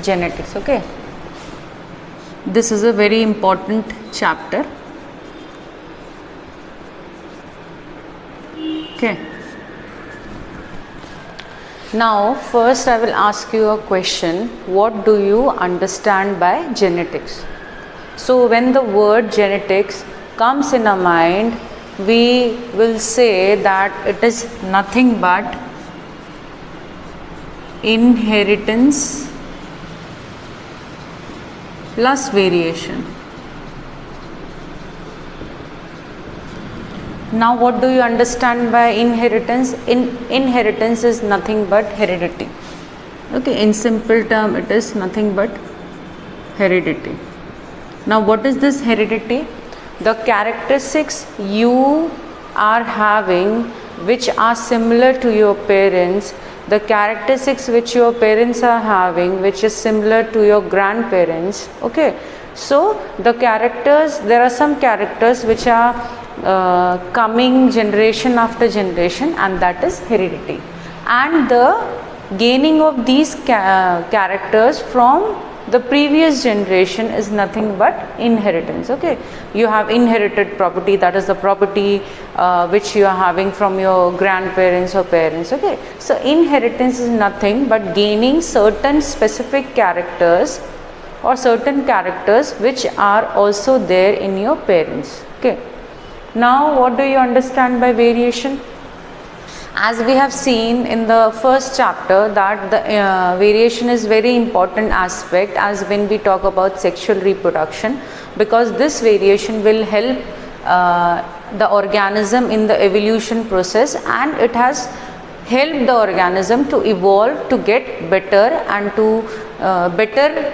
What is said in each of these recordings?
genetics. Okay, this is a very important chapter. Okay, now first I will ask you a question. What do you understand by genetics? So when the word genetics comes in our mind, we will say that it is nothing but inheritance plus variation. Now what do you understand by inheritance? Inheritance is nothing but heredity. Okay, in simple term it is nothing but heredity. Now what is this heredity? The characteristics you are having which are similar to your parents, the characteristics which your parents are having which is similar to your grandparents. Okay, so the characters, there are some characters which are coming generation after generation, and that is heredity, and the gaining of these characters from the previous generation is nothing but inheritance. Okay, you have inherited property, that is the property which you are having from your grandparents or parents. Okay, so inheritance is nothing but gaining certain specific characters or certain characters which are also there in your parents. Okay, now what do you understand by variation? As we have seen in the first chapter that the variation is very important aspect as when we talk about sexual reproduction, because this variation will help the organism in the evolution process, and it has helped the organism to evolve, to get better and to better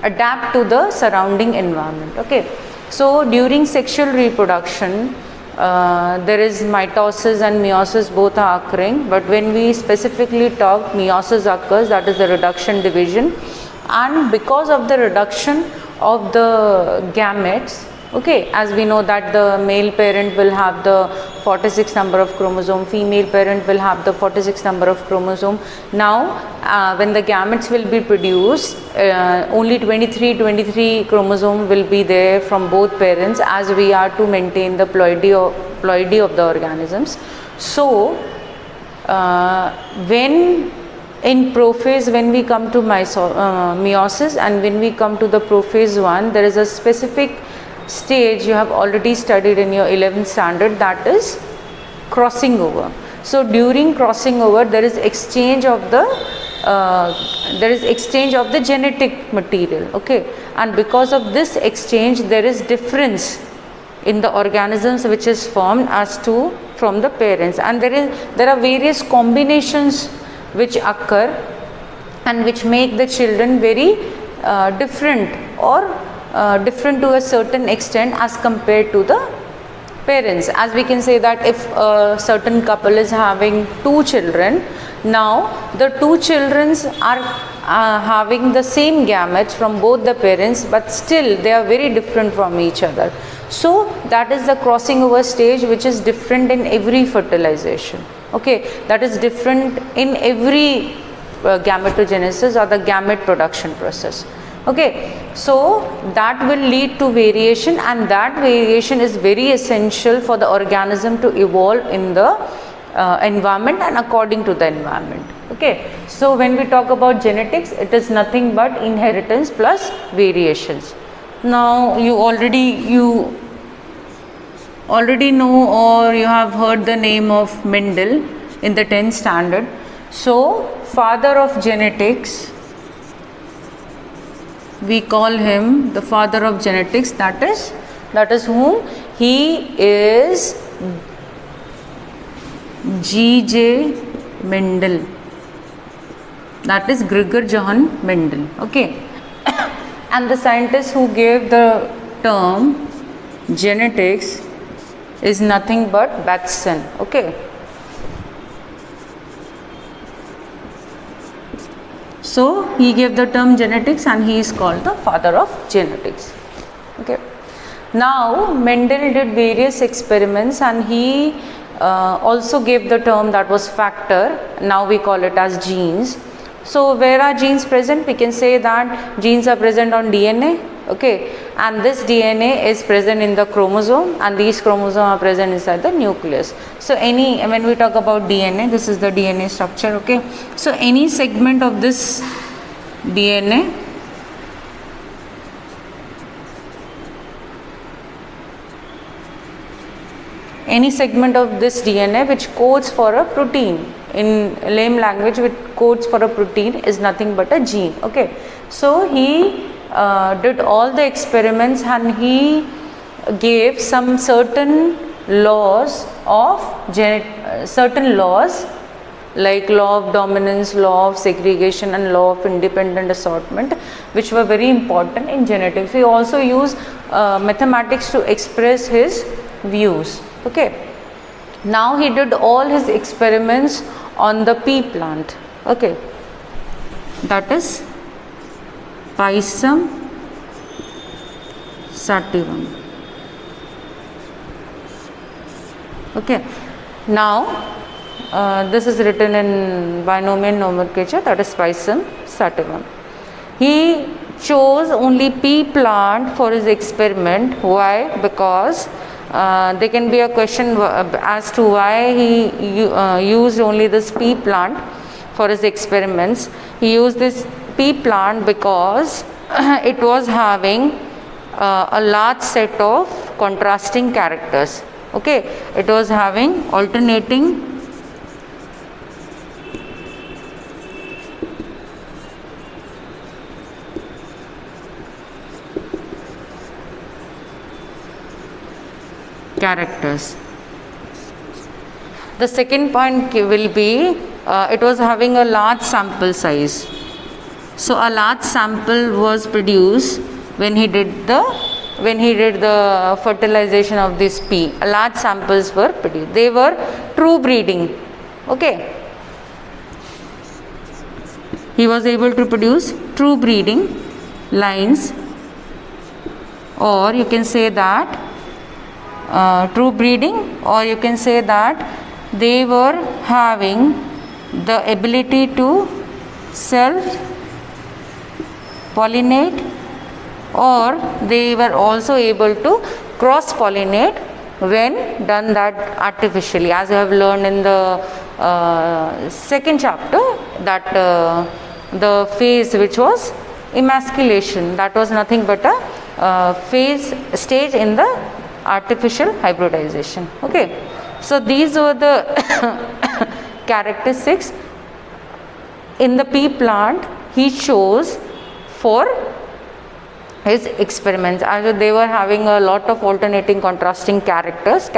adapt to the surrounding environment. Okay, so during sexual reproduction there is mitosis and meiosis, both are occurring, but when we specifically talk, meiosis occurs, that is the reduction division, and because of the reduction of the gametes, okay, as we know that the male parent will have the 46 number of chromosome, female parent will have the 46 number of chromosome. Now when the gametes will be produced, only 23 chromosome will be there from both parents, as we are to maintain the ploidy of the organisms. So when in prophase, when we come to meiosis and when we come to the prophase 1, there is a specific stage you have already studied in your 11th standard, that is crossing over. So during crossing over there is exchange of the genetic material. Okay, and because of this exchange there is difference in the organisms which is formed as to from the parents, and there are various combinations which occur and which make the children very different or different to a certain extent as compared to the parents. As we can say that if a certain couple is having 2 children, now the 2 children are having the same gametes from both the parents, but still they are very different from each other. So that is the crossing over stage, which is different in every fertilization. Okay, that is different in every gametogenesis or the gamete production process. Okay, so that will lead to variation, and that variation is very essential for the organism to evolve in the environment and according to the environment. Okay, so when we talk about genetics, it is nothing but inheritance plus variations. Now you already know, or you have heard the name of Mendel in the 10th standard. So father of genetics, we call him the father of genetics, that is whom? He is G.J. Mendel, that is Gregor Johann Mendel. Okay, and the scientist who gave the term genetics is nothing but Bateson. Okay, so he gave the term genetics and he is called the father of genetics. Okay, now Mendel did various experiments and he also gave the term that was factor, now we call it as genes. So where are genes present? We can say that genes are present on DNA, okay, and this DNA is present in the chromosome, and these chromosomes are present inside the nucleus. So when we talk about DNA, this is the DNA structure, okay. So any segment of this DNA which codes for a protein, in lame language which codes for a protein, is nothing but a gene, okay. So he did all the experiments and he gave some certain laws like law of dominance, law of segregation and law of independent assortment, which were very important in genetics. He also used mathematics to express his views, okay. Now he did all his experiments on the pea plant, okay, that is Pisum sativum, okay. Now this is written in binomial nomenclature, that is Pisum sativum. He chose only pea plant for his experiment. Why? Because there can be a question as to why he used only this pea plant for his experiments. He used this pea plant because it was having a large set of contrasting characters, okay. It was having alternating characters. The second point will be it was having a large sample size. So a large sample was produced when he did the fertilization of this pea. Large samples were produced. They were true breeding, okay. He was able to produce true breeding lines, or you can say that true breeding, or you can say that they were having the ability to self pollinate, or they were also able to cross pollinate when done that artificially, as you have learned in the second chapter, that the phase which was emasculation, that was nothing but a stage in the artificial hybridization, okay. So these were the characteristics in the pea plant he chose for his experiments. As they were having a lot of alternating contrasting characters,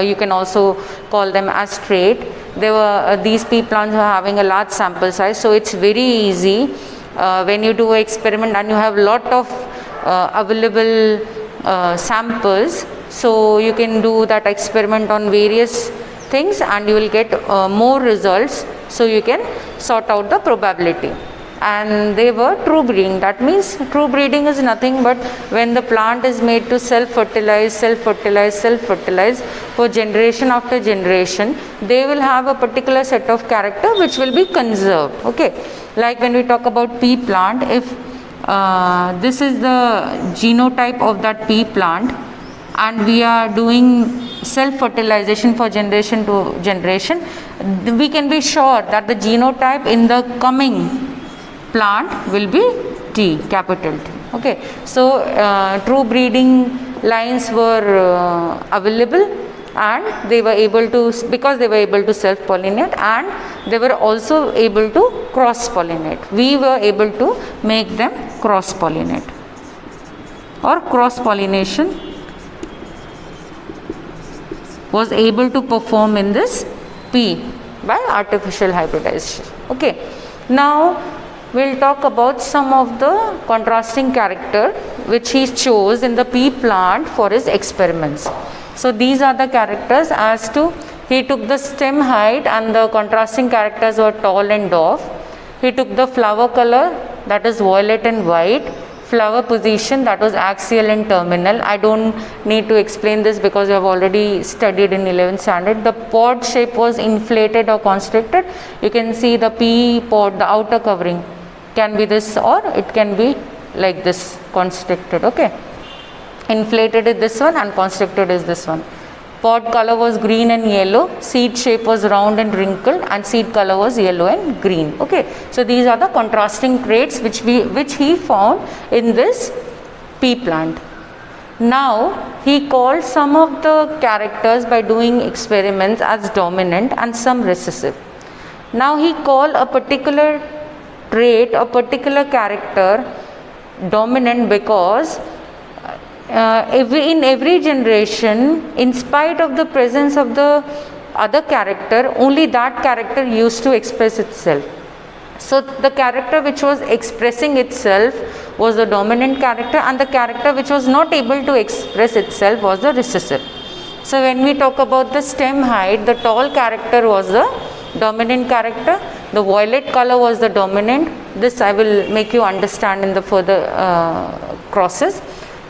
you can also call them as trait. These pea plants were having a large sample size, so it's very easy when you do an experiment and you have lot of available samples, so you can do that experiment on various things and you will get more results, so you can sort out the probability. And they were true breeding. That means true breeding is nothing but when the plant is made to self fertilize for generation after generation, they will have a particular set of character which will be conserved, okay. Like when we talk about pea plant, if this is the genotype of that pea plant and we are doing self fertilization for generation to generation, we can be sure that the genotype in the coming plant will be T, capital T, okay. So true breeding lines were available, and they were able to, because they were able to self pollinate, and they were also able to cross pollinate. We were able to make them cross pollinate, or cross pollination was able to perform in this pea by artificial hybridization, okay. Now we'll talk about some of the contrasting character which he chose in the pea plant for his experiments. So these are the characters as to, he took the stem height and the contrasting characters were tall and dwarf. He took the flower color, that is violet and white, flower position, that was axial and terminal. I don't need to explain this because you have already studied in 11th standard. The pod shape was inflated or constricted. You can see the pea pod, the outer covering can be this, or it can be like this, constricted. Okay, inflated is this one and constricted is this one. Pod color was green and yellow, seed shape was round and wrinkled, and seed color was yellow and green. Okay, so these are the contrasting traits which he found in this pea plant. Now he called some of the characters by doing experiments as dominant and some recessive. Now he called a particular trait, a particular character dominant because in every generation, in spite of the presence of the other character, only that character used to express itself. So the character which was expressing itself was the dominant character, and the character which was not able to express itself was the recessive. So when we talk about the stem height, the tall character was the dominant character, the violet color was the dominant. This I will make you understand in the further crosses.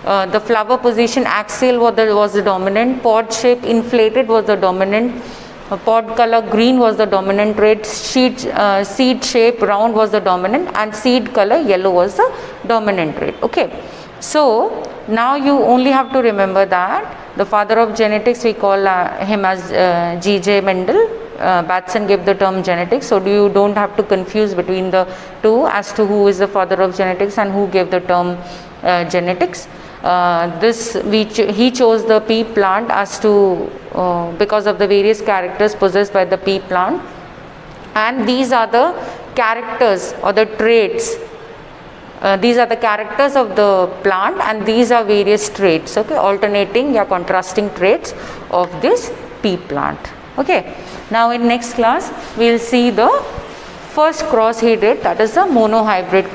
The flower position axial was the dominant, pod shape inflated was the dominant, pod color green was the dominant trait, seed shape round was the dominant, and seed color yellow was the dominant trait. Okay, so now you only have to remember that the father of genetics, we call him as G.J. Mendel. Batson gave the term genetics, so you don't have to confuse between the two as to who is the father of genetics and who gave the term genetics. He chose the pea plant as to because of the various characters possessed by the pea plant, and these are the characters or the traits. These are the characters of the plant, and these are various traits. Okay, alternating or contrasting traits of this pea plant. Okay, now in next class we will see the first cross he did, that is the monohybrid cross.